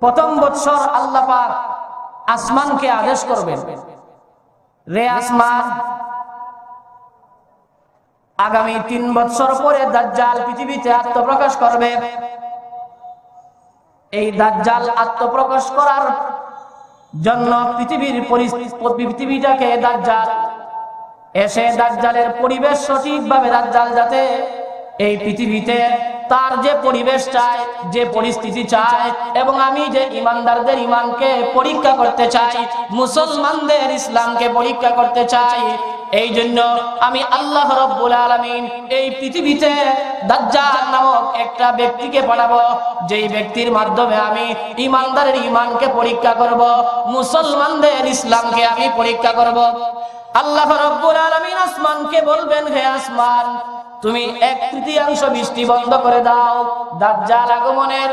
প্রথম বৎসর আল্লাহ পাক আসমানকে আদেশ করবেন, রে আসমান, আগামী 3 বৎসর পরে দাজ্জাল পৃথিবীতে আত্মপ্রকাশ করবে। এই দাজ্জাল আত্মপ্রকাশ করার জন্য পৃথিবীটাকে দাজ্জাল এসে দাজ্জালের পরিবেশ সঠিকভাবে দাজ্জাল যাতে এই পৃথিবীতে তার যে পরিবেশ চায়, যে পরিস্থিতি চায়, এবং আমি যে ইমানদারদের ইমানকে পরীক্ষা করতে চাই, মুসলমানদের ইসলামকে পরীক্ষা করতে চাই, এই জন্য আমি আল্লাহ রাব্বুল আলামিন এই পৃথিবীতে দাজ্জাল নামক একটা ব্যক্তিকে পাঠাবো, যেই ব্যক্তির মাধ্যমে আমি ইমানদারের ইমানকে পরীক্ষা করব, মুসলমানদের ইসলামকে আমি পরীক্ষা করব। আল্লাহ রাব্বুল আলামিন আসমানকে বলবেন, হে আসমান, তুমি 1/3 বৃষ্টি বন্ধ করে দাও। দাজ্জাল আগমনের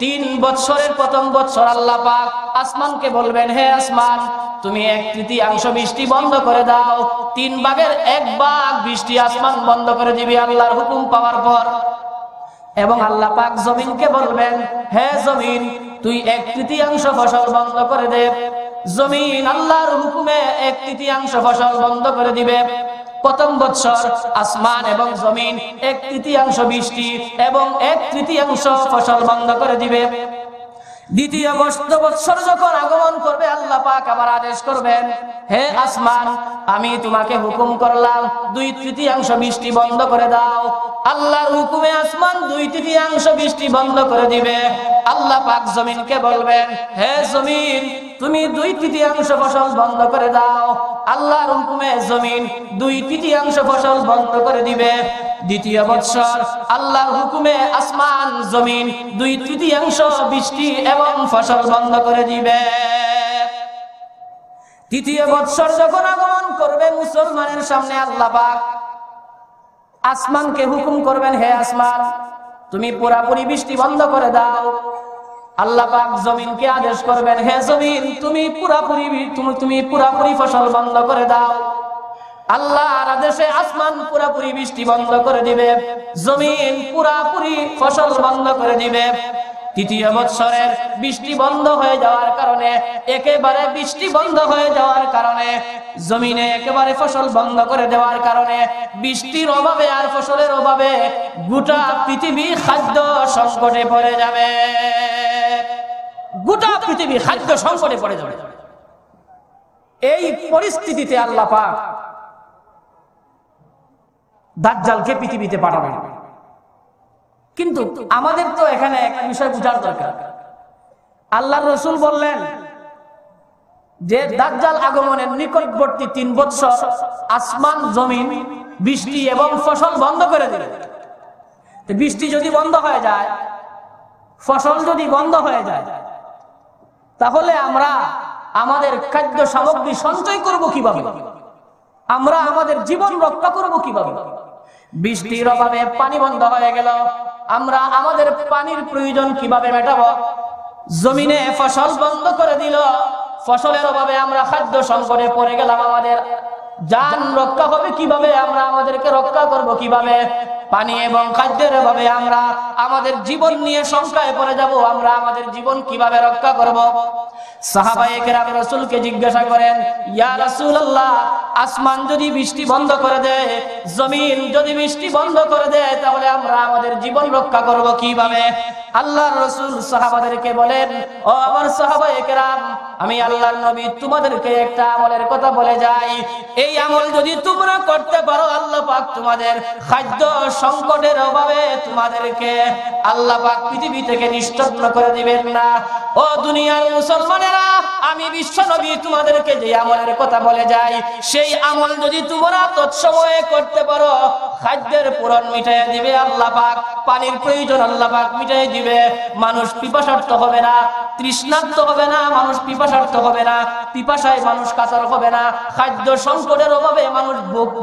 3 বৎসরের প্রথম বৎসর আল্লাহ পাক আসমানকে বলবেন, হে আসমান, তুমি 1/3 বৃষ্টি বন্ধ করে দাও। 3 ভাগের 1 ভাগ বৃষ্টি আসমান বন্ধ করে দিবে আল্লাহর হুকুম পাওয়ার পর। এবং আল্লাহ পাক জমিনকে বলবেন, হে জমিন, তুই 1/3 ফসল বন্ধ করে দে। জমিন আল্লাহর হুকুমে 1/3 ফসল বন্ধ করে দিবে। প্রথম বৎসর আসমান এবং জমিন 1/3 বৃষ্টি এবং 1/3 ফসল বন্ধ করে দিবে। দ্বিতীয় বৎসর যখন আগমন করবে আল্লাহ পাক আবার আদেশ করবেন, হে আসমান, আমি তোমাকে হুকুম করলাম 2/3 বৃষ্টি বন্ধ করে দাও। আল্লাহর হুকুমে আসমান 2/3 বৃষ্টি বন্ধ করে দিবে। আল্লাহ পাক জমিনকে বলবেন, হে জমিন, তুমি 2/3 ফসল বন্ধ করে দাও। আল্লাহর হুকুমে জমিন 2/3 ফসল বন্ধ করে দিবে। দ্বিতীয় বৎসর আল্লাহর হুকুমে আসমান জমিন 2/3 বৃষ্টি এবং ফসল বন্ধ করে দিবে। তৃতীয় বৎসর যখন আগমন করবে মুসলমানের সামনে আল্লাহ পাক আসমানকে হুকুম করবেন, হে আসমান, তুমি পুরাপুরি বৃষ্টি বন্ধ করে দাও। আল্লাহ পাক জমিনকে আদেশ করবেন, হে জমিন, তুমি পুরাপুরি ফসল বন্ধ করে দাও। আল্লাহর আদেশে আসমান পুরাপুরি বৃষ্টি বন্ধ করে দিবে, জমিন পুরাপুরি ফসল বন্ধ করে দিবে। তৃতীয় বৎসরের বৃষ্টি বন্ধ হয়ে যাওয়ার কারণে, একেবারে বৃষ্টি বন্ধ হয়ে যাওয়ার কারণে, জমিনে একেবারে ফসল বন্ধ করে দেওয়ার কারণে, বৃষ্টির অভাবে আর ফসলের অভাবে গোটা পৃথিবী খাদ্য সংকটে পড়ে যাবে। গোটা পৃথিবী খাদ্য সংকটে পড়ে যাবে। এই পরিস্থিতিতে আল্লাহ পাক দাজ্জালকে পৃথিবীতে পাঠাবেন। কিন্তু আমাদের তো এখানে একটা বিষয় বোঝার দরকার। আল্লাহর রাসূল বললেন যে দাজ্জাল আগমনের নিকটবর্তী 3 বৎসর আসমান জমিন বৃষ্টি এবং ফসল বন্ধ করে দিবে। তো বৃষ্টি যদি বন্ধ হয়ে যায়, ফসল যদি বন্ধ হয়ে যায়, তাহলে আমরা আমাদের খাদ্য সামগ্রী সঞ্চয় করব কিভাবে? আমরা আমাদের জীবন রক্ষা করব কিভাবে? বৃষ্টির অভাবে পানি বন্ধ হয়ে গেল, আমরা আমাদের পানির প্রয়োজন কিভাবে মেটাবো? জমিনে ফসল বন্ধ করে দিল, ফসলের অভাবে আমরা খাদ্য সংকটে পড়ে গেলাম, আমাদের জান রক্ষা হবে কিভাবে? আমরা আমাদেরকে রক্ষা করব কিভাবে? পানি এবং খাদ্যের অভাবে আমরা আমাদের জীবন নিয়ে শঙ্কায় পড়ে যাব, আমরা আমাদের জীবন কিভাবে রক্ষা করব? সাহাবায়ে কেরাম রাসূলকে জিজ্ঞাসা করেন, ইয়া রাসূলুল্লাহ, আসমান যদি বৃষ্টি বন্ধ করে দেয়, জমিন যদি বৃষ্টি বন্ধ করে দেয়, তাহলে আমরা আমাদের জীবন রক্ষা করব কিভাবে? আল্লাহর রাসূল সাহাবাদেরকে বলেন, ও আমার সাহাবায়ে কেরাম, আমি আল্লাহর নবী তোমাদেরকে একটা আমলের কথা বলে যাই। এই আমল যদি তোমরা করতে পারো, আল্লাহ পাক তোমাদের খাদ্য সংকটের অভাবে তোমাদেরকে আল্লাহ পাক পৃথিবী থেকে নিঃশব্দ করে দিবেন না। ও দুনিয়ার মুসলমানেরা, আমি বিশ্ব নবী তোমাদেরকে যে আমলের কথা বলে যাই, সেই আমল যদি তোমরা তৎসময়ে করতে পারো, খাদ্যের পূরণ মিটাইয়া দিবে আল্লাহ পাক, পানির প্রয়োজন আল্লাহ পাক মিটাই দিবে। মানুষ পিপাসার্ত হবে না, তৃষ্ণার্ত হবে না, মানুষ পিপাসার্ত হবে না, পিপাসায় মানুষ কাতর হবে না, খাদ্য সংকটের অভাবে মানুষ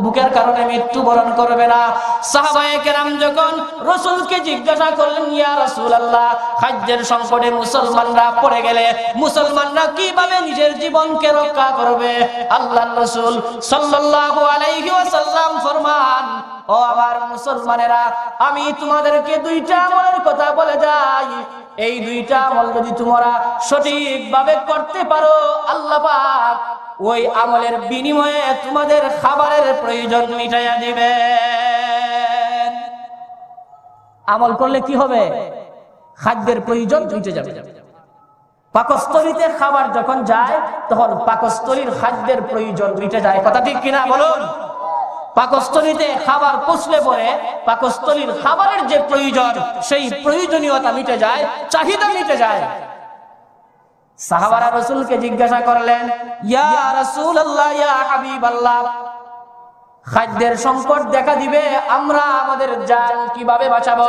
ভুকের কারণে মৃত্যুবরণ করবে না। সাহাবায়ে কেরাম যখন রাসূলকে জিজ্ঞাসা করলেন, ইয়া রাসূলুল্লাহ, খাদ্যের সংকটে মুসলমানরা পড়ে গেলে মুসলমানরা কিভাবে নিজের জীবনকে রক্ষা করবে? আল্লাহর রাসূল সাল্লাল্লাহু আলাইহি ওয়াসাল্লাম ফরমান, ও ও আমার মুসলমানেরা, আমি তোমাদেরকে দুইটা আমলের কথা বলে যাই। এই দুইটা আমল যদি তোমরা সঠিকভাবে করতে পারো, আল্লাহ পাক ওই আমলের বিনিময়ে তোমাদের খাবারের প্রয়োজন মিটাইয়া দিবেন। আমল করলে কি হবে? খাদ্যের প্রয়োজন মিটে যাবে। পাকস্থলীতে খাবার যখন যায় তখন পাকস্থলীর খাদ্যের প্রয়োজন মিটে যায়। কথা ঠিক কিনা বলুন? পাকস্থলীতে খাবার পৌঁছলে পরে পাকস্থলীর খাবারের যে প্রয়োজন, সেই প্রয়োজনীয়তা মিটে যায়, চাহিদা মিটে যায়। সাহাবারা রাসূলকে জিজ্ঞাসা করলেন, ইয়া রাসূলুল্লাহ, ইয়া হাবিবাল্লাহ, খাদ্যের সংকট দেখা দিবে, আমরা আমাদের জান কিভাবে বাঁচাবো?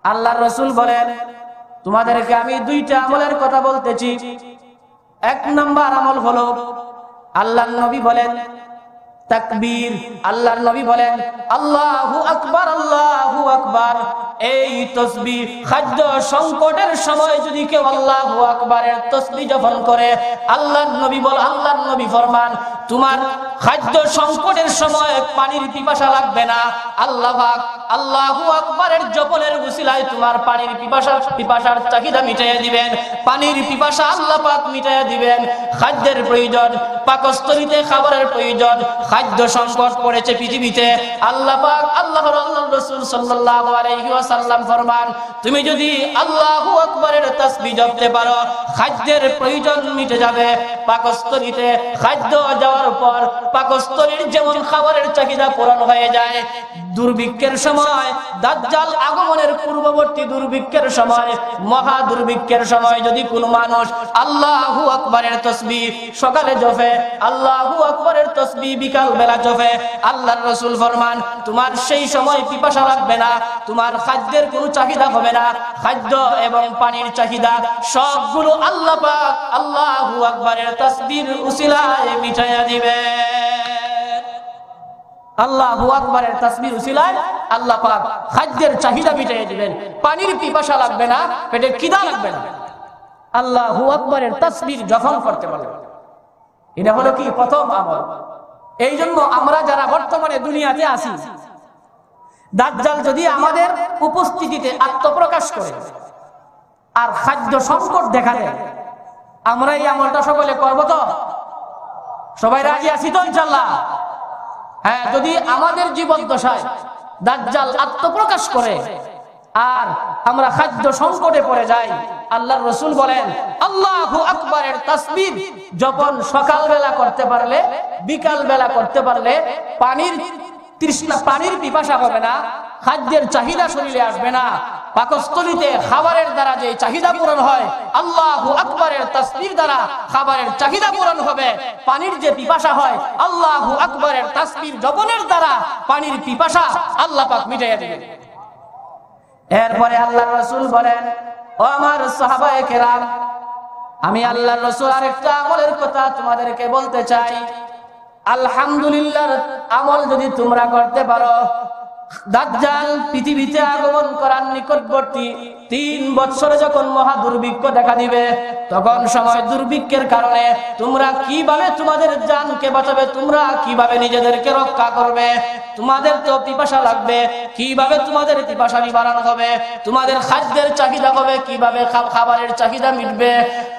আল্লাহর রাসূল বলেন, তোমাদেরকে আমি দুইটা আমলের কথা বলতেছি। এক নাম্বার আমল হলো, আল্লাহর নবী বলেন তাকবীর। আল্লাহর নবী বলেন আল্লাহু আকবার, আল্লাহু আকবার। এই তাসবিহ খাদ্য সংকটের সময় যদি কেউ আল্লাহু আকবারের তাসবিহ জপন করে, আল্লাহর নবী ফরমান, তোমার খাদ্য সংকটের সময় পানির পিপাসা লাগবে না। আল্লাহ পাক আল্লাহু আকবারের জপনের উসিলায় তোমার পানির পিপাসার চাহিদা মিটাইয়া দিবেন। পানির পিপাসা আল্লাহ পাক মিটাইয়া দিবেন। খাদ্যের প্রয়োজন, পাকস্থলীতে খাবারের প্রয়োজন, খাদ্য সংকট পড়েছে পৃথিবীতে, আল্লাহ পাক আল্লাহর রাসূল সাল্লাল্লাহু আলাইহি ওয়াসাল্লাম ফরমান, তুমি যদি আল্লাহু আকবারের তাসবিহ জপতে পারো, খাদ্যের প্রয়োজন মিটে যাবে। পাকস্থলীতে খাদ্য যাওয়ার পর পাকস্থলীর যেমন খাবারের চাহিদা পূরণ হয়ে যায়, দুর্ভিক্ষের সময়, দাজ্জাল আগমনের পূর্ববর্তী দুর্ভিক্ষের সময়, মহা দুর্ভিক্ষের সময় যদি কোনো মানুষ আল্লাহু আকবারের তাসবিহ সকালে জপে, আল্লাহু আকবারের তাসবিহ বিকাল বেলা জপে, আল্লাহর রাসূল ফরমান, তোমার সেই সময় পিপাসা লাগবে না, তোমার খাদ্যের কোনো চাহিদা হবে না। খাদ্য এবং পানির চাহিদা সবগুলো আল্লাহ পাক আল্লাহু আকবারের তাসবিহর উসিলায় মিটাইয়া দিবে। আল্লাহু আকবারের তাসবিহর উসিলায় আল্লাহ পাক খাদ্যের চাহিদা মিটাইয়া দিবেন। পানির পিপাসা লাগবে না, পেটের খিদা লাগবে না। আল্লাহু আকবারের তাসবিহ যখন করতে পারবে, এটা হলো কি প্রথম আমল। এই জন্য আমরা যারা বর্তমানে দুনিয়াতে আছি, দাজ্জাল যদি আমাদের উপস্থিতিতে আত্মপ্রকাশ করে আর খাদ্য সংকট দেখা দেয়, আমরা এই আমলটা সকলে করবো তো? সবাই রাজি আছি তো ইনশাআল্লাহ? হ্যাঁ, যদি আমাদের জীবদ্দশায় দাজ্জাল আত্মপ্রকাশ করে আর আমরা খাদ্য সংকটে পড়ে যাই, আল্লাহর রাসূল বলেন আল্লাহু আকবারের তাসবিহ যখন সকালবেলা করতে পারলে, বিকাল বেলা করতে পারলে, পানির পিপাসা হবে না, খাদ্যের চাহিদা শরীরে আসবে না। পাকস্থলীতে খাবারের দ্বারা যে চাহিদা পূরণ হয়, আল্লাহু আকবারের তাসবিহ দ্বারা খাবারের চাহিদা পূরণ হবে। পানির যে পিপাসা হয়, আল্লাহু আকবারের তাসবিহ জপনের দ্বারা পানির পিপাসা আল্লাহ পাক মিটাইয়া দিবেন। এরপরে আল্লাহর রাসূল বলেন, ও আমার সাহাবায়ে কেরাম, আমি আল্লাহর রাসূল আরেকটা আমলের কথা তোমাদেরকে বলতে চাই। আলহামদুলিল্লাহর আমল যদি তোমরা করতে পারো, দাজ্জাল পৃথিবীতে আগমন করার নিকটবর্তী 3 বছরে যখন মহা দুর্ভিক্ষ দেখা দিবে, তখন সময় দুর্ভিক্ষের কারণে তোমরা কিভাবে তোমাদের জানকে বাঁচাবে, তোমরা কিভাবে নিজেদেরকে রক্ষা করবে, তোমাদের তো পিপাসা লাগবে, কিভাবে তোমাদের পিপাসা নিবারণ হবে, তোমাদের খাদ্যের চাহিদা হবে, কিভাবে খাবারের চাহিদা মিটবে,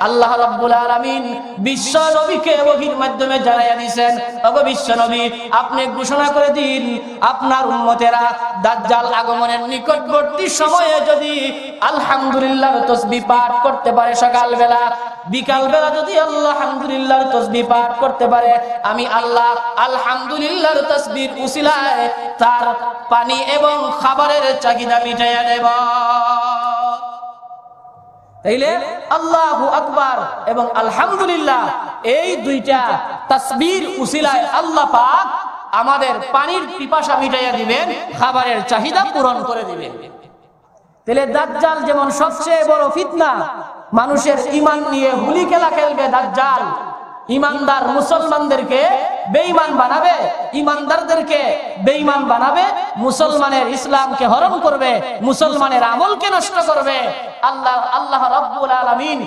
আল্লাহ রাব্বুল আলামিন বিশ্ব নবীকে ওহীর মাধ্যমে জানাইয়া দিয়েছেন, ওগো বিশ্ব নবী, আপনি ঘোষণা করে দিন, আপনার উম্মতেরা দাজ্জাল আগমনের নিকটবর্তী সময়ে যদি আলহামদুলিল্লাহর তাসবিহ পাঠ করতে পারে, সকালবেলা বিকালবেলা যদি আলহামদুলিল্লাহর তাসবিহ পাঠ করতে পারে, আমি আল্লাহ আলহামদুলিল্লাহর তাসবিহর উসিলায় তার পানি এবং খাবারের চাহিদা মিটাইয়া দেব। তাইলে আল্লাহু আকবার এবং আলহামদুলিল্লাহ এই দুইটা তাসবিহর উসিলায় আল্লাহ পাক আমাদের পানির পিপাসা মিটাইয়া দিবেন, খাবারের চাহিদা পূরণ করে দিবেন। তাহলে দাজ্জাল যেমন সবচেয়ে বড় ফিতনা, মানুষের ঈমান নিয়ে হুলি খেলা খেলবে দাজ্জাল, ইমানদার মুসলমানদেরকে বেঈমান বানাবে, ইমানদারদেরকে বেঈমান বানাবে, মুসলমানের ইসলামকে হরণ করবে, মুসলমানের আমলকে নষ্ট করবে। আল্লাহ রাব্বুল আলামিন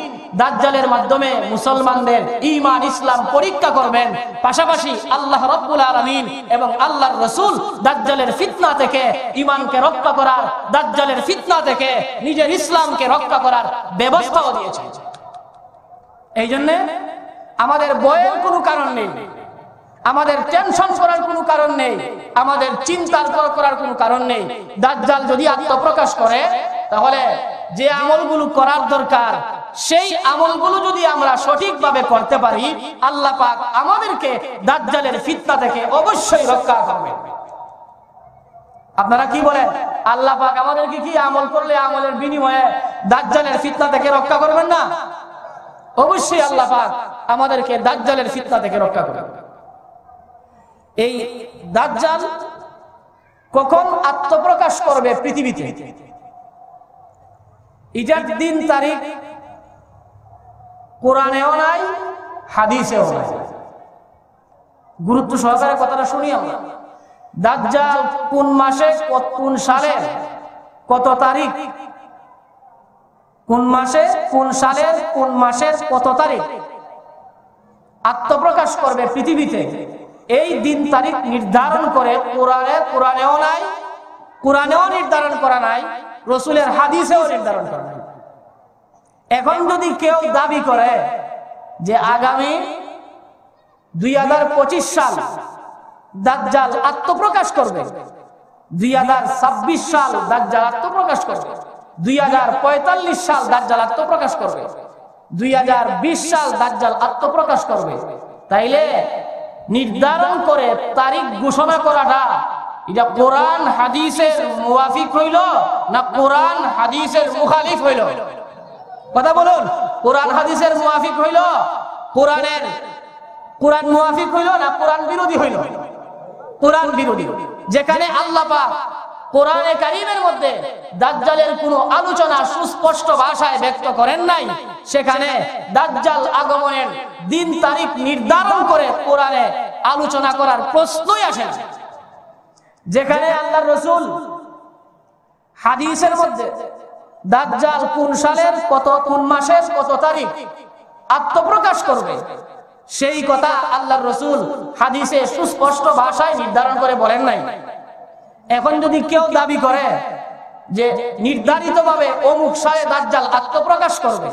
দাজ্জালের মাধ্যমে মুসলমানদের ঈমান ইসলাম পরীক্ষা করবেন। পাশাপাশি আল্লাহ রাব্বুল আলামিন এবং আল্লাহর রাসূল দাজ্জালের ফিতনা থেকে ঈমানকে রক্ষা করার, দাজ্জালের ফিতনা থেকে নিজের ইসলামকে রক্ষা করার ব্যবস্থাও দিয়েছেন। এই জন্য আমাদের ভয়ের কোনো কারণ নেই, আমাদের টেনশন করার কোনো কারণ নেই, আমাদের চিন্তা করার কোনো কারণ নেই। দাজ্জাল যদি আত্মপ্রকাশ করে তাহলে যে আমলগুলো করার দরকার সেই আমলগুলো যদি আমরা সঠিকভাবে করতে পারি, আল্লাহ পাক আমাদেরকে দাজ্জালের ফিতনা থেকে অবশ্যই রক্ষা করবেন। আপনারা কি বলেন, আল্লাহ পাক আমাদেরকে কি আমল করলে আমলের বিনিময়ে দাজ্জালের ফিতনা থেকে রক্ষা করবেন না? অবশ্যই আল্লাহ পাক আমাদেরকে দাজ্জালের ফিতনা থেকে রক্ষা করবেন। এই দাজ্জাল কখন আত্মপ্রকাশ করবে পৃথিবীতে, এটার দিন তারিখ কোরআনেও নাই, হাদিসেও নাই। গুরুত্ব সহকারে কথাটা শুনি আমরা। দাজ্জাল কোন মাসে, কোন সালের, কত তারিখ, কোন মাসে, কোন সালের, কোন মাসের কত তারিখ আত্মপ্রকাশ করবে পৃথিবীতে, এই দিন তারিখ নির্ধারণ করে কোরআনেও নাই, কোরআনেও নির্ধারণ করা নাই, রাসূলের হাদিসেও নির্ধারণ করা নাই। এখন যদি কেউ দাবি করে যে আগামী 2025 সাল দাজ্জাল আত্মপ্রকাশ করবে, 2026 সাল দাজ্জাল আত্মপ্রকাশ করবে, 2045 সাল দাজ্জাল আত্মপ্রকাশ করবে, 2020 সাল দাজ্জাল আত্মপ্রকাশ করবে, তাইলে নির্ধারণ করে তারিখ ঘোষণা করাটা এটা কোরআন হাদিসের মুওয়াফিক হইল না কোরআন হাদিসের মুখালিফ হইল? কথা বলুন, কোরআন হাদিসের মুওয়াফিক হইল, কোরআন মুওয়াফিক হইল না কোরআন বিরোধী হইল? কোরআন বিরোধী। যেখানে আল্লাহ পাক কোরআনে কারীমের মধ্যে দাজ্জালের কোনো আলোচনা সুস্পষ্ট ভাষায় ব্যক্ত করেন নাই, সেখানে দাজ্জাল আগমনের দিন তারিখ নির্ধারণ করে কোরআনে আলোচনা করার প্রশ্নই আসে না। যেখানে আল্লাহর রাসূল হাদিসের মধ্যে দাজ্জাল কোন সালের কোন মাসের কত তারিখ আত্মপ্রকাশ করবে সেই কথা আল্লাহর রাসূল হাদিসে সুস্পষ্ট ভাষায় নির্ধারণ করে বলেন নাই। এখন যদি কেউ দাবি করে যে নির্ধারিতভাবে অমুক সালে দাজ্জাল আত্মপ্রকাশ করবে,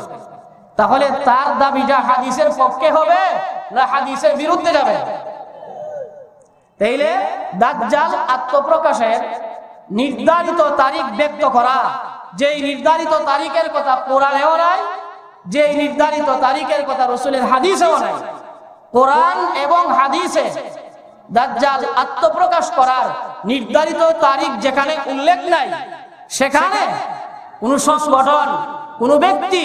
তাহলে তার দাবিটা হাদিসের পক্ষে হবে না হাদিসের বিরুদ্ধে যাবে? তাইলে দাজ্জাল আত্মপ্রকাশের নির্ধারিত তারিখ ব্যক্ত করা, যেই নির্ধারিত তারিখের কথা কোরআনেও নাই, যেই নির্ধারিত তারিখের কথা রাসূলের হাদিসেও নাই, কোরআন এবং হাদিসে দাজ্জাল আত্মপ্রকাশ করার নির্ধারিত তারিখ যেখানে উল্লেখ নাই, সেখানে কোন সংগঠন, কোন ব্যক্তি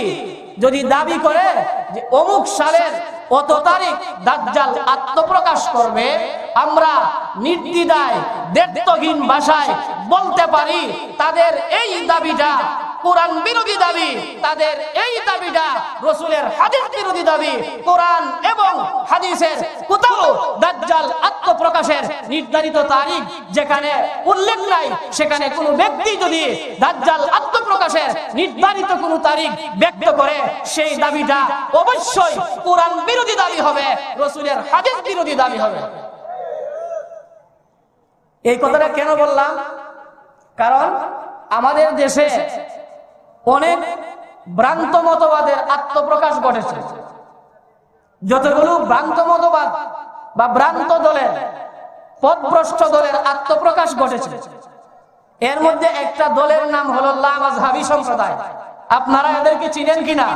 যদি দাবি করে যে অমুক সালের কত তারিখ দাজ্জাল আত্মপ্রকাশ করবে, আমরা নির্দ্বিধায় দ্ব্যর্থহীন ভাষায় বলতে পারি তাদের এই দাবিটা কোরআন বিরোধী দাবি, তাদের এই দাবিটা রাসূলের হাদিস বিরোধী দাবি। কোরআন এবং হাদিসের কোথাও দাজ্জাল আত্মপ্রকাশের নির্ধারিত তারিখ যেখানে উল্লেখ নাই, সেখানে কোনো ব্যক্তি যদি দাজ্জাল আত্মপ্রকাশের নির্ধারিত কোনো তারিখ ব্যক্ত করে, সেই দাবিটা অবশ্যই কোরআন বিরোধী দাবি হবে, রাসূলের হাদিস বিরোধী দাবি হবে। এই কথাটা কেন বললাম? কারণ আমাদের দেশে অনেক ভ্রান্ত মতবাদের আত্মপ্রকাশ ঘটেছে। যতগুলো ভ্রান্ত মতবাদ বা ভ্রান্ত দলের, পথভ্রষ্ট দলের আত্মপ্রকাশ ঘটেছে, এর মধ্যে একটা দলের নাম হলো লামাযহাবী সম্প্রদায়। আপনারা এদেরকে চিনেন কিনা?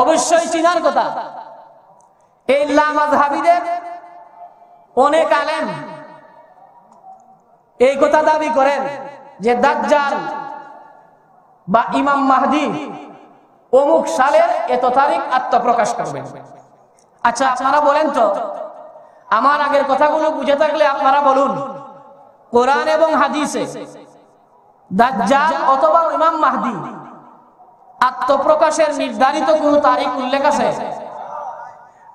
অবশ্যই চিনার কথা। এই লামাযহাবীদের অনেক আলেম এই কথা দাবি করেন যে দাজ্জাল বা ইমাম মাহদী অমুক সালের এত তারিখ আত্মপ্রকাশ করবেন। আচ্ছা, আপনারা বলেন তো, আমার আগের কথাগুলো বুঝে থাকলে আপনারা বলুন, কোরআন এবং হাদিসে দাজ্জাল অথবা ইমাম মাহদী আত্মপ্রকাশের নির্ধারিত কোন তারিখ উল্লেখ আছে?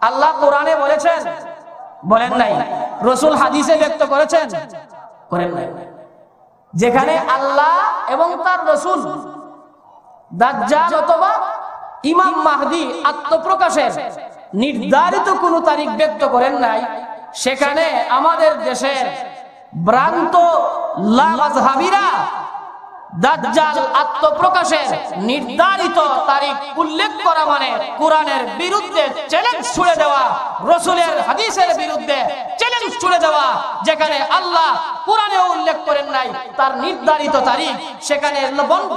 আল্লাহ কোরআনে বলেছেন? বলেন নাই। রাসূল হাদিসে ব্যক্ত করেছেন? করেন নাই। যেখানে আল্লাহ এবং তার রাসূল দাজ্জাল অথবা ইমাম মাহদী আত্মপ্রকাশের নির্ধারিত কোন তারিখ ব্যক্ত করেন নাই, সেখানে আমাদের দেশের ভ্রান্ত লামাযহাবীরা দাজ্জাল আত্মপ্রকাশের নির্ধারিত তারিখ উল্লেখ করা মানে কোরআনের বিরুদ্ধে চ্যালেঞ্জ ছুড়ে দেওয়া, রাসূলের হাদিসের বিরুদ্ধে চ্যালেঞ্জ ছুড়ে দেওয়া। যেখানে আল্লাহ কোরআনে উল্লেখ করেন নাই তার নির্ধারিত তারিখ, সেখানে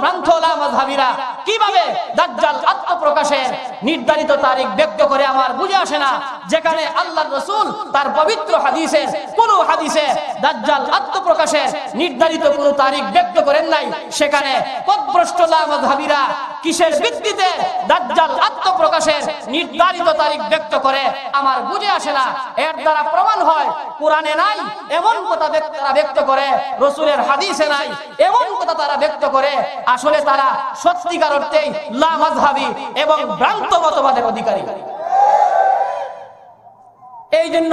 ভ্রান্ত লামাযহাবীরা কিভাবে দাজ্জাল আত্মপ্রকাশের নির্ধারিত তারিখ ব্যক্ত করে আমার বুঝে আসে না। যেখানে আল্লাহর রাসূল তার পবিত্র হাদিসের কোন হাদিসে দাজ্জাল আত্মপ্রকাশের নির্ধারিত কোন তারিখ ব্যক্ত করেন নাই, সেখানে পথভ্রষ্ট লামাযহাবীরা কিসের ভিত্তিতে দাজ্জাল আত্মপ্রকাশের নির্ধারিত তারিখ ব্যক্ত করে আমার বুঝে আসে না। এর দ্বারা প্রমাণ হয় কোরআনে নাই এমন কথা তারা ব্যক্ত করে, রাসূলের হাদিসে নাই এমন কথা তারা ব্যক্ত করে। আসলে তারা সত্যিকার অর্থেই লামাযহাবী এবং ভ্রান্ত মতবাদের অধিকারী। এই জন্য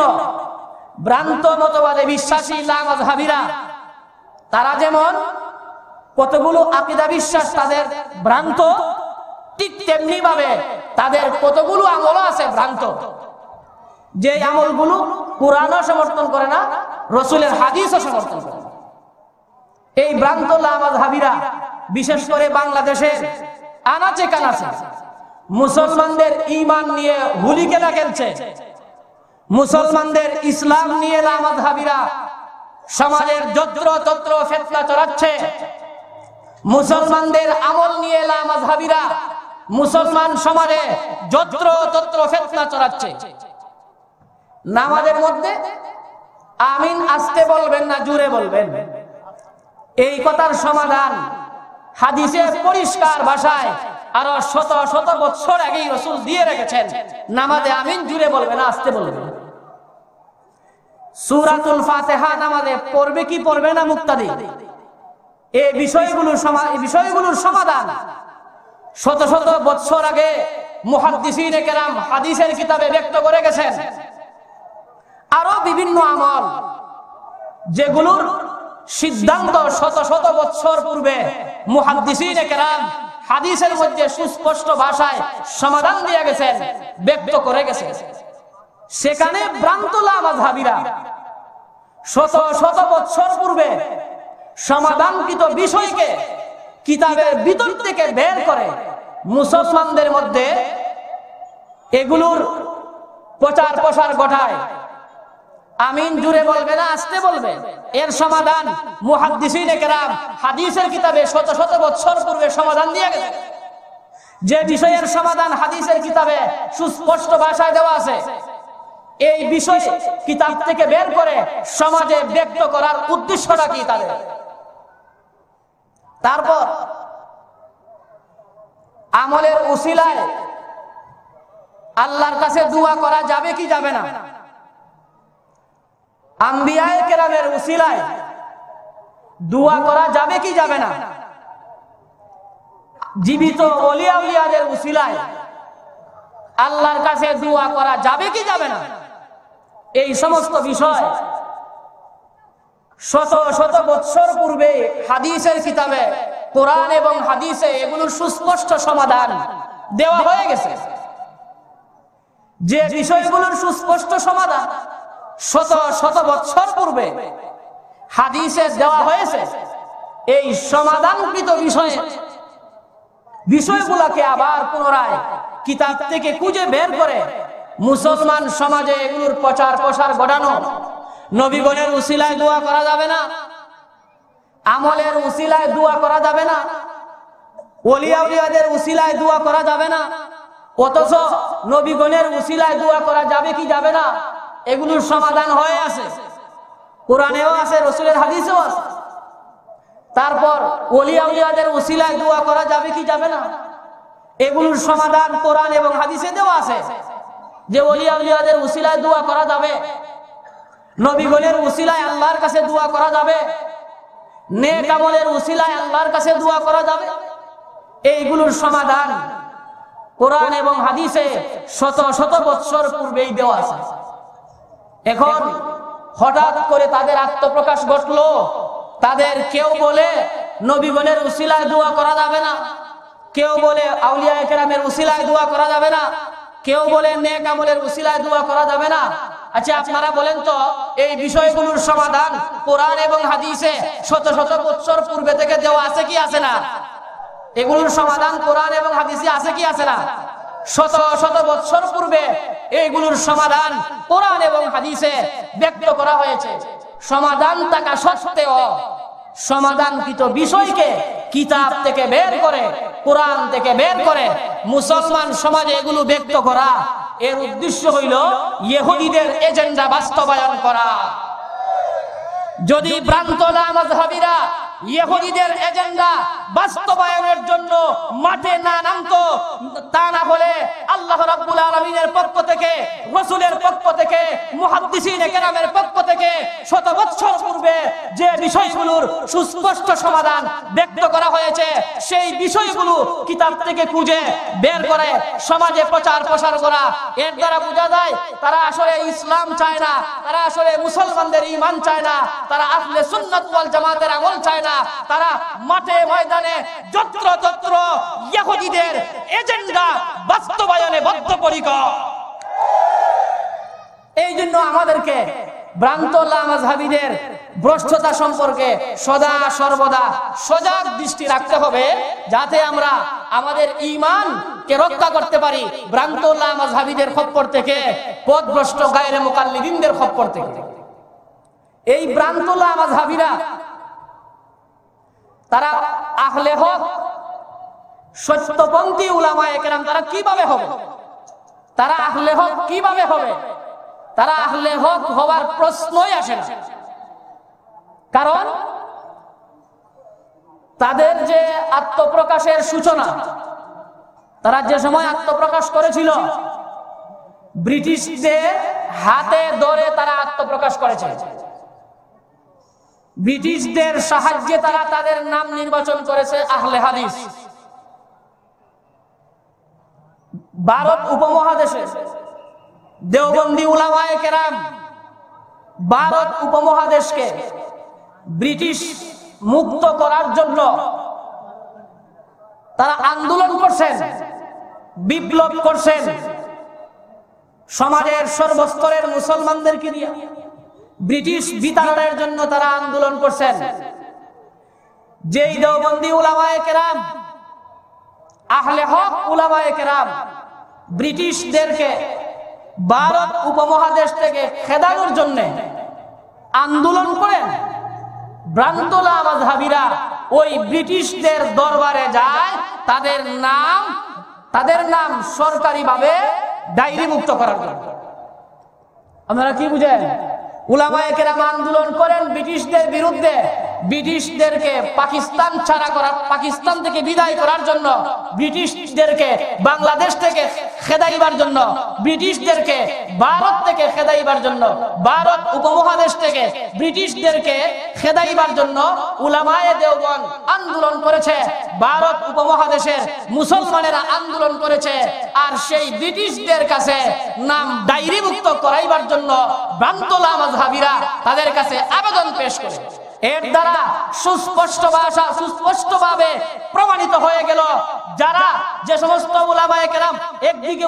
ভ্রান্ত মতবাদে বিশ্বাসী লামাযহাবীরা তারা যেমন কতগুলো আকীদা বিশ্বাস তাদের ভ্রান্ত, ঠিক তেমনি ভাবে তাদের কতগুলো আমল আছে ভ্রান্ত, যে আমলগুলো কোরআনও সমর্থন করে না, রাসূলের হাদিসও সমর্থন করে না। এই ভ্রান্ত লামাযহাবীরা বিশেষ করে বাংলাদেশের আনাচে কানাচে মুসলমানদের ঈমান নিয়ে হুলি খেলা খেলছে। মুসলমানদের ইসলাম নিয়ে লামাযহাবীরা সমাজের যত্র তত্র ফিতনা চড়াচ্ছে। মুসলমানদের আমল নিয়ে লামাযহাবীরা মুসলমান সমাজে যত্র তত্র ফিতনা চড়াচ্ছে। নামাজের মধ্যে আমিন আস্তে বলবেন না জোরে বলবেন, এই কথার সমাধান হাদিসে পরিষ্কার ভাষায় আরো শত শত বছর আগেই রাসূল দিয়ে রেখেছেন। নামাজে আমিন জোরে বলবে না আস্তে বলবে। সূরাতুল ফাতিহা নামাজে পড়বে কি পড়বে না মুক্তাদি, এই বিষয়গুলোর সমাধান শত শত বছর আগে মুহাদ্দিসিনে কেরাম হাদিসের কিতাবে ব্যক্ত করে গেছেন। আরো বিভিন্ন আমল যেগুলোর সিদ্ধান্ত শত শত বছর পূর্বে মুহাদ্দিসিনে কেরাম হাদিসের মধ্যে সুস্পষ্ট ভাষায় সমাধান দিয়ে গেছেন, ব্যক্ত করে গেছেন। সেখানে ভ্রান্ত লামাযহাবীরা শত শত বছর পূর্বে সমাধানকৃত বিষয়কে কিতাবের ভিতর থেকে বের করে মুসলমানদের মধ্যে এগুলোর প্রচার প্রসার ঘটায়। আমিন জুড়ে বলবে না আস্তে বলবে, এর সমাধান মুহাদ্দিসিনে কেরাম হাদিসের কিতাবে শত শত বছর পূর্বে সমাধান দিয়ে গেছে। যে বিষয়ের সমাধান হাদিসের কিতাবে সুস্পষ্ট ভাষায় দেওয়া আছে, এই বিষয় কিতাব থেকে বের করে সমাজে ব্যক্ত করার উদ্দেশ্যটা কি তাদের? তারপর আমলের উসিলায় আল্লাহর কাছে দোয়া করা যাবে কি যাবে না? আম্বিয়ায়ে কেরামের উসিলায় দোয়া করা যাবে কি যাবে না? জীবিত ওলিয়া উলিয়াদের উসিলায় আল্লাহর কাছে দোয়া করা যাবে কি যাবে না? এই সমস্ত বিষয় শত শত বছর পূর্বে হাদিসের কিতাবে কোরআন এবং হাদিসে এগুলোর সুস্পষ্ট সমাধান দেওয়া হয়ে গেছে। যে বিষয়গুলোর সুস্পষ্ট সমাধান শত শত বছর পূর্বে হাদিসে দেওয়া হয়েছে, এই সমাধানকৃত বিষয়গুলোকে আবার পুনরায় কিতাব থেকে খুঁজে বের করে মুসলমান সমাজে এগুলোর প্রচার প্রসার ঘটানো। নবীগণের উসিলায় দোয়া করা যাবে না, আমলের উসিলায় দোয়া করা যাবে না, ওলিয়া উলিয়াদের উসিলায় দোয়া করা যাবে না, অথচ নবীগণের উসিলায় দোয়া করা যাবে কি যাবে না? এগুলোর সমাধান হয়ে আছে, কোরআনেও আছে, রাসূলের হাদিসেও আছে। তারপর ওলিয়া উলিয়াদের উসিলায় দোয়া করা যাবে কি যাবে না? এগুলোর সমাধান কোরআন এবং হাদিসে দেওয়া আছে, যে ওলিয়া উলিয়াদের উসিলায় দোয়া করা যাবে, নবীগণের উসিলায় আল্লাহর কাছে দোয়া করা যাবে, নেক আমলের উসিলায় আল্লাহর কাছে দোয়া করা যাবে। এইগুলোর সমাধান কোরআন এবং হাদিসে শত শত বৎসর পূর্বেই দেওয়া আছে। এখন হঠাৎ করে তাদের আত্মপ্রকাশ ঘটলো। তাদের কেউ বলে নবীগণের উসিলায় দোয়া করা যাবে না, কেউ বলে আউলিয়া কেরামের উসিলায় দোয়া করা যাবে না, কেউ বলে নেক আমলের উসিলায় দোয়া করা যাবে না। আচ্ছা আপনারা বলেন তো, এই বিষয়গুলোর সমাধান কোরআন এবং হাদিসে শত শত বৎসর পূর্বে থেকে দেওয়া আছে কি আছে না? এগুলোর সমাধান কোরআন এবং হাদিসে আছে কি আছে না? শত শত বৎসর পূর্বে এইগুলোর সমাধান কোরআন এবং হাদিসে ব্যক্ত করা হয়েছে। সমাধান থাকা সত্ত্বেও সমাধানকৃত বিষয়কে কিতাব থেকে বের করে, কোরআন থেকে বের করে মুসলমান সমাজে এগুলো ব্যক্ত করা, এর উদ্দেশ্য হইল ইহুদিদের এজেন্ডা বাস্তবায়ন করা। যদি ভ্রান্ত লামাযহাবীরা ইহুদিদের এজেন্ডা বাস্তবায়নের জন্য মাঠে না নামতো, তা না হলে আল্লাহ রাব্বুল আলামিনের পক্ষ থেকে, রাসূলের পক্ষ থেকে, মুহাদ্দিসিনে কেরামের পক্ষ থেকে শত বছর পূর্বে যে বিষয়গুলোর সুস্পষ্ট সমাধান ব্যক্ত করা হয়েছে, সেই বিষয়গুলো কিতাব থেকে খুঁজে বের করে সমাজে প্রচার প্রসার করা। এর দ্বারা বোঝা যায় তারা আসলে ইসলাম চায় না, তারা আসলে মুসলমানদের ঈমান চায় না, তারা আহলে সুন্নাত ওয়াল জামাতের আমল চায় না, তারা মাঠে ময়দানে যত্রতত্র ইহুদিদের এজেন্ডা বাস্তবায়নে বদ্ধপরিকর। এই জন্য আমাদেরকে ভ্রান্ত লামাযহাবীদের ভ্রষ্টতা সম্পর্কে সদা সর্বদা সজাগ দৃষ্টি রাখতে হবে, যাতে আমরা আমাদের ঈমানকে রক্ষা করতে পারি ভ্রান্ত লামাযহাবীদের খপ্পর থেকে, পথভ্রষ্ট গায়রে মুকাল্লিদিনদের খপ্পর থেকে। এই ভ্রান্ত লামাযহাবীরা তারা আহলে হক সত্যপন্থী উলামায়ে কেরাম তারা কিভাবে হবে? তারা আহলে হক কিভাবে হবে? তারা আহলে হক হওয়ার প্রশ্নই আসে না। কারণ তাদের যে আত্মপ্রকাশের সূচনা, তারা যে সময় আত্মপ্রকাশ করেছিল, ব্রিটিশদের হাতে ধরে তারা আত্মপ্রকাশ করেছে। ব্রিটিশদের সাহায্যে তারা তাদের নাম নির্বাচন করেছে আহলে হাদিস। ভারত উপমহাদেশে দেওবন্দি উলামায়ে কেরাম ভারত উপমহাদেশকে ব্রিটিশ মুক্ত করার জন্য তারা আন্দোলন করছেন, বিপ্লব করছেন। সমাজের সর্বস্তরের মুসলমানদেরকে নিয়ে ব্রিটিশ বিতাড়নের জন্য তারা আন্দোলন করছেন। যেই দেওবন্দি উলামায়ে কেরাম, আহলে হক উলামায়ে কেরাম ব্রিটিশদেরকে ভারত উপমহাদেশ থেকে খেদানোর জন্য আন্দোলন করেন, ভ্রান্ত লামাযহাবীরা ওই ব্রিটিশদের দরবারে যায় তাদের নাম সরকারিভাবে ডায়েরি মুক্ত করার জন্য। আপনারা কি বুঝেন? উলামায়ে কেরাম আন্দোলন করেন ব্রিটিশদের বিরুদ্ধে, ব্রিটিশদেরকে পাকিস্তান ছাড়া করার, পাকিস্তান থেকে বিদায় করার জন্য, ব্রিটিশদেরকে বাংলাদেশ থেকে খেদাইবার জন্য, ব্রিটিশদেরকে ভারত থেকে খেদাইবার জন্য, ভারত উপমহাদেশ থেকে ব্রিটিশদেরকে খেদাইবার জন্য উলামায়ে দেওবন্দ আন্দোলন করেছে। ভারত উপমহাদেশের মুসলমানেরা আন্দোলন করেছে। আর সেই ব্রিটিশদের কাছে নাম ডায়েরি মুক্ত করাইবার জন্য ভ্রান্ত লামাযহাবীরা তাদের কাছে আবেদন পেশ করে। এর দ্বারা সুস্পষ্টভাবে প্রমাণিত হয়ে গেল, যারা যে সমস্ত উলামায়ে কেরাম, একদিকে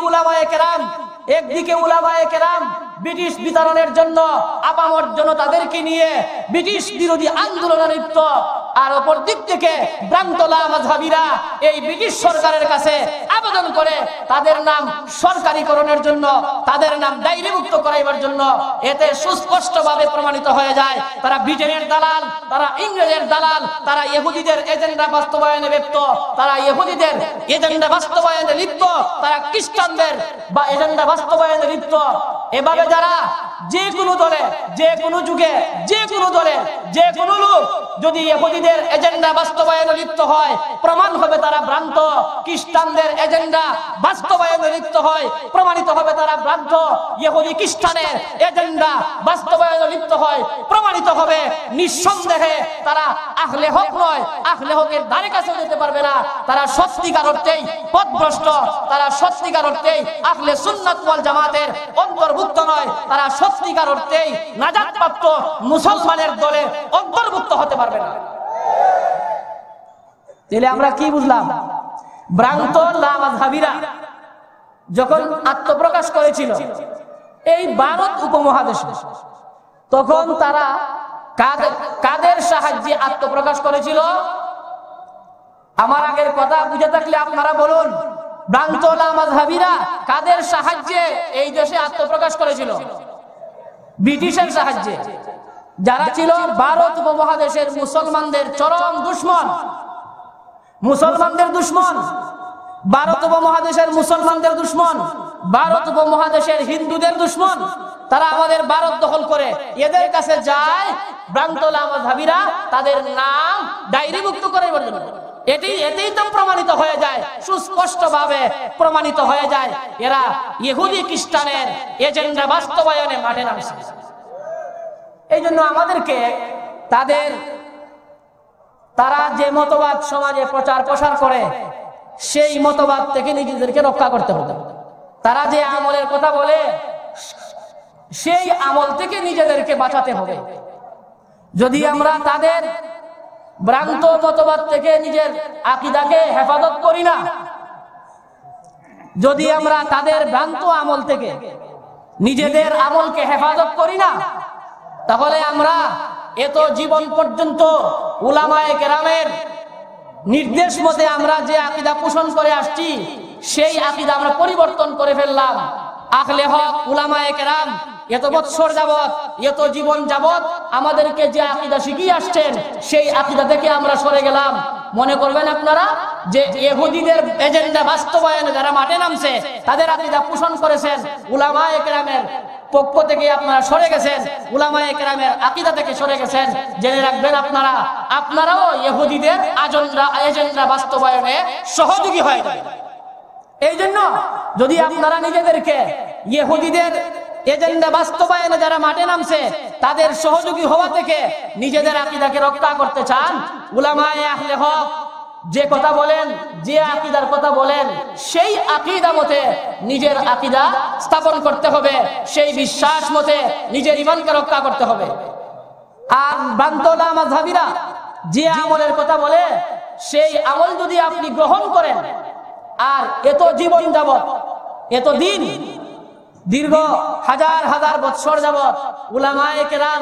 উলামায়ে কেরাম ব্রিটিশ বিতাড়নের জন্য আপামর জনতাদেরকে নিয়ে ব্রিটিশ বিরোধী আন্দোলনে লিপ্ত, আর অপর দিক থেকে ভ্রান্ত লামাযহাবীরা এই ব্রিটিশ সরকারের কাছে আবেদন করে তাদের নাম সরকারিকরণের জন্য, তাদের নাম ডায়েরিভুক্ত করাইবার জন্য। এতে সুস্পষ্টভাবে প্রমাণিত হয়ে যায় তারা ব্রিটেনের দালাল, তারা ইংরেজের দালাল, তারা ইহুদিদের এজেন্ডা বাস্তবায়নে ব্যপ্ত, তারা ইহুদিদের এজেন্ডা বাস্তবায়নে লিপ্ত, তারা খ্রিস্টানদের বা এজেন্ডা বাস্তবায়নে লিপ্ত। এভাবে যারা যে কোনো দলে, যে কোনো যুগে, যে কোনো দলে, যে কোনো লোক যদি ইহুদিদের এজেন্ডা বাস্তবায়নে লিপ্ত হয়, প্রমাণ হবে তারা ভ্রান্ত। খ্রিস্টানদের এজেন্ডা বাস্তবায়নে লিপ্ত হয়, প্রমাণিত হবে তারা ভ্রান্ত। ইহুদি খ্রিস্টানের এজেন্ডা বাস্তবায়নে লিপ্ত হয়, প্রমাণিত হবে নিঃসন্দেহে তারা আহলে হক নয়, আহলে হকের ধারে কাছে যেতে পারবে না। তারা সত্যিকার অর্থেই পথভ্রষ্ট, তারা সত্যিকার অর্থেই আহলে সুন্নাত ওয়াল জামাতের অন্তর্ভুক্ত নয়, তারা সত্যিকার অর্থেই নাজাতপ্রাপ্ত মুসলমানের দলে অন্তর্ভুক্ত হতে পারবে না। তাহলে আমরা কি বুঝলাম? ভ্রান্ত লামাযহাবীরা যখন আত্মপ্রকাশ করেছিল এই ভারত উপমহাদেশে, তখন তারা কাদের সাহায্যে আত্মপ্রকাশ করেছিল? আমার আগের কথা বুঝে থাকলে আপনারা বলুন। ভ্রান্ত লামাযহাবীরা কাদের সাহায্যে এই দেশে আত্মপ্রকাশ করেছিল? ব্রিটিশের সাহায্যে, যারা ছিল ভারত উপমহাদেশের মুসলমানদের চরম দুশমন। মুসলমানদের দুশমন, ভারত উপমহাদেশের মুসলমানদের দুশমন, ভারত উপমহাদেশের হিন্দুদের দুশমন। তারা আমাদের ভারত দখল করে এদের কাছে যায়, ভ্রান্ত লামাযহাবীরা তাদের নাম ডায়েরিভুক্ত করে বলেন। এতেই তো প্রমাণিত হয়ে যায়, সুস্পষ্টভাবে প্রমাণিত হয়ে যায় এরা ইহুদি খ্রিস্টানের এজেন্ডা বাস্তবায়নে মাঠে নামছে। এই জন্য আমাদেরকে তারা যে মতবাদ সমাজে প্রচার প্রসার করে সেই মতবাদ থেকে নিজেদেরকে রক্ষা করতে হবে। তারা যে আমলের কথা বলে সেই আমল থেকে নিজেদেরকে বাঁচাতে হবে। যদি আমরা তাদের ভ্রান্ত মতবাদ থেকে নিজের আকীদাকে হেফাজত করি না, যদি আমরা তাদের ভ্রান্ত আমল থেকে নিজেদের আমলকে হেফাজত করি না, তাহলে আমরা এত জীবন পর্যন্ত উলামায়ে কেরামের নির্দেশ মতে আমরা যে আকীদা পোষণ করে আসছি সেই আকীদা আমরা পরিবর্তন করে ফেললাম। আহলে হক উলামায়ে কেরাম এত বছর যাবত, এত জীবন যাবত আমাদেরকে যে আকীদা শিখিয়ে আসছেন সেই আকীদা থেকে আমরা সরে গেলাম। মনে করবেন আপনারা যে ইহুদিদের এজেন্ডা বাস্তবায়নে যারা মাঠে নামছে তাদের আকীদা পোষণ করেছেন, উলামায়ে কেরামের পক্ষ থেকে আপনারা সরে গেছেন, উলামায়ে কেরামের আকীদা থেকে সরে গেছেন। জেনে রাখবেন আপনারাও ইহুদিদের এজেন্ডা বাস্তবায়নে সহযোগী হয়ে যাবেন। এই জন্য যদি আপনারা নিজেদেরকে ইহুদিদের এজেন্ডা বাস্তবায়নে যারা মাঠে নামছে তাদের সহযোগী হওয়া থেকে নিজেদের আকীদাকে রক্ষা করতে চান, উলামায়ে আহলে হক যে কথা বলেন, যে আকীদার কথা বলেন সেই আকীদা মতে নিজের আকীদা স্থাপন করতে হবে, সেই বিশ্বাস মতে নিজের ঈমানকে রক্ষা করতে হবে। আর ভ্রান্ত লামাযহাবীরা যে আমলের কথা বলে সেই আমল যদি আপনি গ্রহণ করেন আর এত জীবন যাবত, এত দিন, দীর্ঘ হাজার হাজার বছর যাবত উলামায়ে কেরাম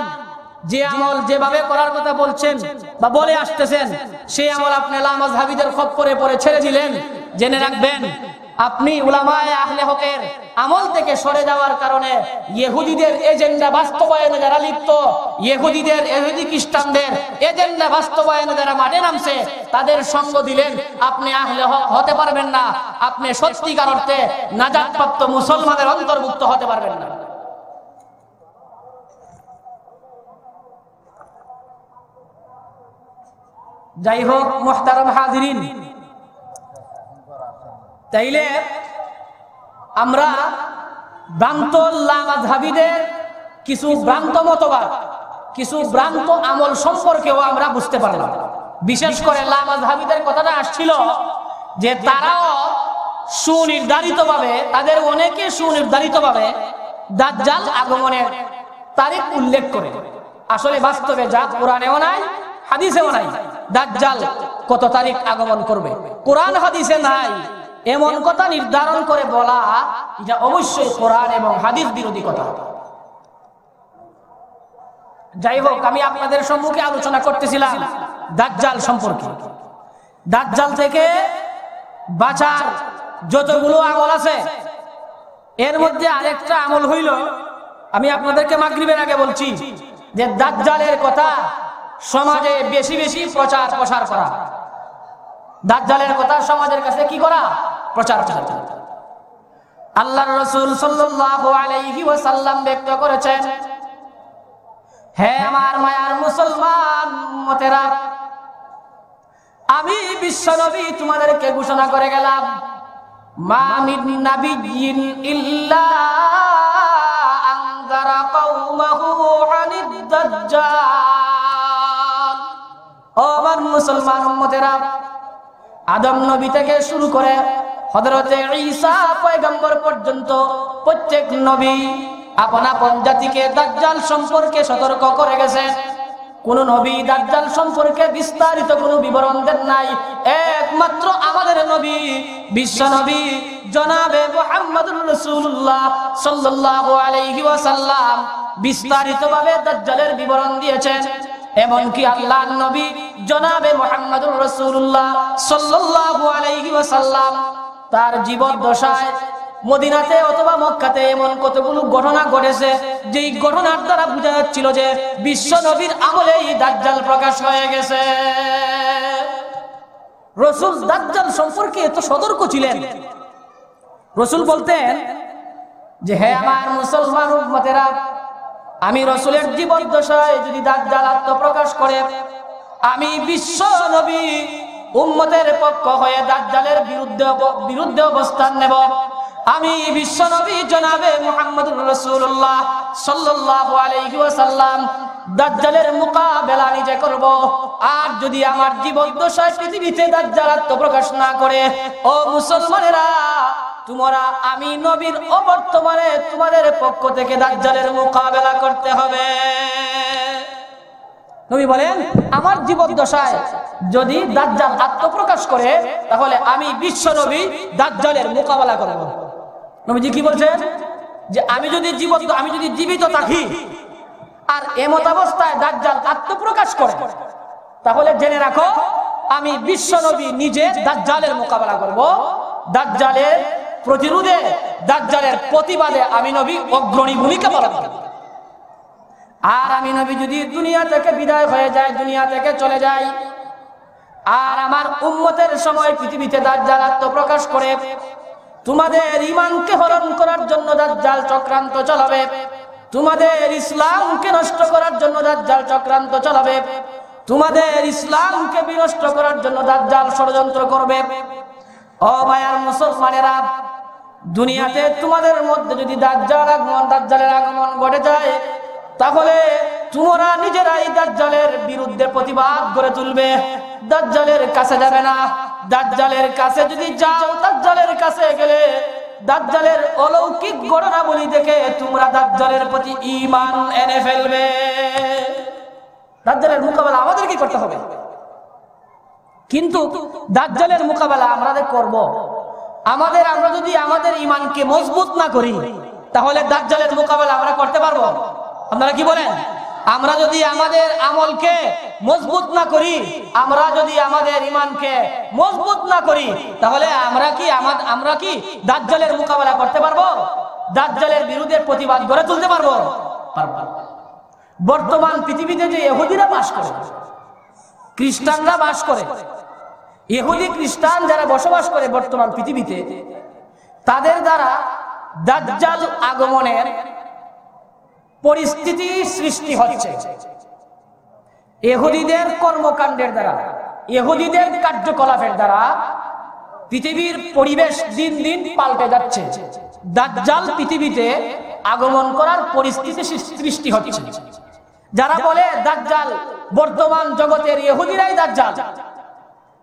যে আমল যেভাবে করার কথা বলছেন বা বলে আসতেছেন সেই আমল আপনি লামাযহাবীদের খপ্পরে পড়ে ছেড়ে দিলেন, জেনে রাখবেন আপনি উলামায়ে আহলে হকের আমল থেকে সরে যাওয়ার কারণে ইহুদিদের এজেন্ডা বাস্তবায়নে যারা লিপ্ত, ইহুদি খ্রিস্টানদের এজেন্ডা বাস্তবায়নে যারা মাঠে নামছে তাদের সঙ্গ দিলেন, আপনি আহলে হক হতে পারবেন না, আপনি সত্যিকার অর্থে নাজাতপ্রাপ্ত মুসলমানের অন্তর্ভুক্ত হতে পারবেন না। যাই হোক মুহতারাম হাজিরিন, তাইলে আমরা ভ্রান্ত লামাযহাবীদের কিছু ভ্রান্ত মতবাদ, কিছু ভ্রান্ত আমল সম্পর্কেও আমরা বুঝতে পারলাম। বিশেষ করে লামাযহাবীদের কথাটা আসছিল যে তারাও সুনির্ধারিতভাবে, তাদের অনেকে সুনির্ধারিতভাবে দাজ্জাল আগমনের তারিখ উল্লেখ করে। আসলে বাস্তবে যা কোরআনেও নাই হাদিসেও নাই, দাজ্জাল কত তারিখ আগমন করবে কোরআন হাদিসে নাই, এমন কথা নির্ধারণ করে বলা এটা অবশ্যই কোরআন এবং হাদিস বিরোধী কথা। যাই হোক, আমি আপনাদের সম্মুখে আলোচনা করতেছিলাম দাজ্জাল সম্পর্কে। দাজ্জাল থেকে বাঁচার যতগুলো আমল আছে এর মধ্যে আরেকটা আমল হইল, আমি আপনাদেরকে মাগরিবের আগে বলছি যে দাজ্জালের কথা সমাজে বেশি বেশি প্রচার প্রসার করা। দাজ্জালের কথা সমাজের কাছে কি করা? প্রচার প্রসার। আল্লাহর রাসূল সাল্লাল্লাহু আলাইহি ওয়াসাল্লাম ব্যক্ত করেছেন, হে আমার মায়ার মুসলমান উম্মতেরা, আমি বিশ্ব নবী তোমাদেরকে ঘোষণা করে গেলাম, মা মিন নাবিয়্যিন ইল্লা আনযারা কওমাহু আনিদ দাজ্জাল। ও আমার মুসলমান উম্মতেরা, আদম নবী থেকে শুরু করে হযরতে ঈসা পয়গম্বর পর্যন্ত প্রত্যেক নবী আপন আপন জাতিকে দাজ্জাল সম্পর্কে সতর্ক করে গেছেন। কোন নবী দাজ্জাল সম্পর্কে বিস্তারিত কোনো বিবরণ দেন নাই। একমাত্র আমাদের নবী, বিশ্ব নবী জনাবে মুহাম্মদুর রাসূলুল্লাহ সাল্লাল্লাহু আলাইহি ওয়াসাল্লাম বিস্তারিতভাবে দাজ্জালের বিবরণ দিয়েছেন। এমনকি আল্লাহর নবী জনাবে মুহাম্মদুর রাসূলুল্লাহ সাল্লাল্লাহু আলাইহি ওয়াসাল্লাম তার জীবদ্দশায় মদিনাতে অথবা মক্কাতে এমন কতগুলো ঘটনা ঘটেছে যেই ঘটনার দ্বারা বোঝা যাচ্ছিল যে বিশ্ব নবীর আমলেই দাজ্জাল প্রকাশ হয়ে গেছে। রাসূল দাজ্জাল সম্পর্কে এত সতর্ক ছিলেন। রাসূল বলতেন যে, হে আমার মুসলমান উম্মতেরা, আমি রাসূলের জীবদ্দশায় যদি দাজ্জাল আত্মপ্রকাশ করে, আমি বিশ্ব নবী উম্মতের পক্ষ হয়ে দাজ্জালের বিরুদ্ধে অবস্থান নেব। আমি বিশ্ব নবী জনাবে মুহাম্মদুর রাসূলুল্লাহ সাল্লাল্লাহু আলাইহি ওয়াসাল্লাম দাজ্জালের মোকাবেলা নিজে করব। আর যদি আমার জীবদ্দশায় পৃথিবীতে দাজ্জাল আত্মপ্রকাশ না করে, ও মুসলমানেরা, তোমরা আমি নবীর অবর্তমানে তোমাদের পক্ষ থেকে দাজ্জালের মোকাবেলা করতে হবে। নবী বলেন, আমার জীবদ্দশায় যদি দাজ্জাল আত্মপ্রকাশ করে, তাহলে আমি বিশ্ব নবী দাজ্জালের মোকাবেলা করব। নবীজি কি বলছেন? যে আমি যদি জীবিত থাকি আর এমত অবস্থায় দাজ্জাল আত্মপ্রকাশ করে, তাহলে জেনে রাখো আমি বিশ্ব নবী নিজে দাজ্জালের মোকাবেলা করব। দাজ্জালের প্রতিরোধে, দাজ্জালের প্রতিবাদে আমি নবী অগ্রণী ভূমিকা পালন করব। আর আমি নবী যদি দুনিয়া থেকে বিদায় হয়ে যায়, দুনিয়া থেকে চলে যায়, আর আমার উম্মতের সময় পৃথিবীতে দাজ্জাল আত্মপ্রকাশ করে, তোমাদের ঈমানকে হরণ করার জন্য দাজ্জাল চক্রান্ত চালাবে, তোমাদের ইসলামকে নষ্ট করার জন্য দাজ্জাল চক্রান্ত চালাবে, তোমাদের ইসলামকে বিনষ্ট করার জন্য দাজ্জাল ষড়যন্ত্র করবে। ও মায়ার মুসলমানেরা, দুনিয়াতে তোমাদের মধ্যে যদি দাজ্জালের আগমন ঘটে যায়, তাহলে তোমরা নিজেরাই দাজ্জালের বিরুদ্ধে প্রতিবাদ গড়ে তুলবে। দাজ্জালের কাছে যাবে না। দাজ্জালের কাছে যদি যাও, দাজ্জালের কাছে গেলে দাজ্জালের অলৌকিক ঘটনাবলী দেখে তোমরা দাজ্জালের প্রতি ঈমান এনে ফেলবে। দাজ্জালের মোকাবেলা আমাদের কি করতে হবে? কিন্তু দাজ্জালের মোকাবেলা আমরা করব, আমরা যদি আমাদের ঈমানকে মজবুত না করি, তাহলে দাজ্জালের মোকাবেলা আমরা করতে পারবো? আপনারা কি বলেন? আমরা যদি আমাদের আমলকে মজবুত না করি, আমরা যদি আমাদের ঈমানকে মজবুত না করি, তাহলে আমরা কি দাজ্জালের মোকাবেলা করতে পারবো? দাজ্জালের বিরুদ্ধে প্রতিবাদ গড়ে তুলতে পারবো? বর্তমান পৃথিবীতে যে ইহুদিরা বাস করে, খ্রিস্টানরা বাস করে, ইহুদি খ্রিস্টান যারা বসবাস করে বর্তমান পৃথিবীতে, তাদের দ্বারা দাজ্জাল আগমনের পরিস্থিতি সৃষ্টি হচ্ছে। ইহুদিদের কর্মকাণ্ডের দ্বারা, ইহুদিদের কার্যকলাপের দ্বারা পৃথিবীর পরিবেশ দিন দিন পাল্টে যাচ্ছে। দাজ্জাল পৃথিবীতে আগমন করার পরিস্থিতি সৃষ্টি হচ্ছে। যারা বলে দাজ্জাল বর্তমান জগতের ইহুদিরাই দাজ্জাল,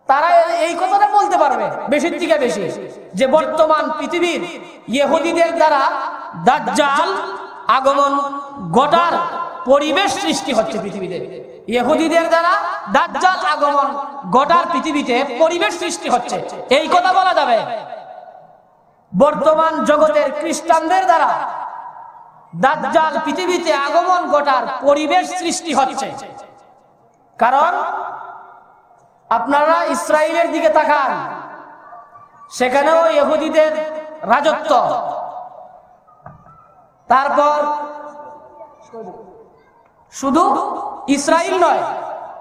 তারা এই কথাটা বলতে পারবে বেশির থেকে বেশি যে বর্তমান পৃথিবীর ইহুদিদের দ্বারা দাজ্জাল আগমন ঘটার পরিবেশ সৃষ্টি হচ্ছে পৃথিবীতে। ইহুদিদের দ্বারা দাজ্জাল আগমন ঘটার পৃথিবীতে পরিবেশ সৃষ্টি হচ্ছে, এই কথা বলা যাবে। বর্তমান জগতের খ্রিস্টানদের দ্বারা দাজ্জাল পৃথিবীতে আগমন ঘটার পরিবেশ সৃষ্টি হচ্ছে। কারণ আপনারা ইসরায়েলের দিকে তাকান, সেখানেও ইহুদিদের রাজত্ব। তারপর শুধু ইসরায়েল নয়,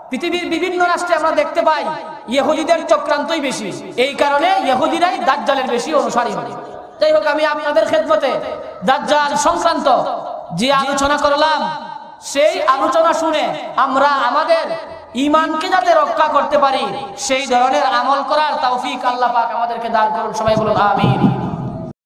পৃথিবীর বিভিন্ন রাষ্ট্রে আমরা দেখতে পাই ইহুদিদের চক্রান্তই বেশি। এই কারণে ইহুদিরাই দাজ্জালের বেশি অনুসারী হয়। যাই হোক, আমি আপনাদের খেদমতে দাজ্জাল সংক্রান্ত যে আলোচনা করলাম, সেই আলোচনা শুনে আমরা আমাদের ঈমানকে যাতে রক্ষা করতে পারি, সেই ধরনের আমল করার তৌফিক আল্লাহ পাক আমাদেরকে দান করুন। সবাই বলুন আমিন।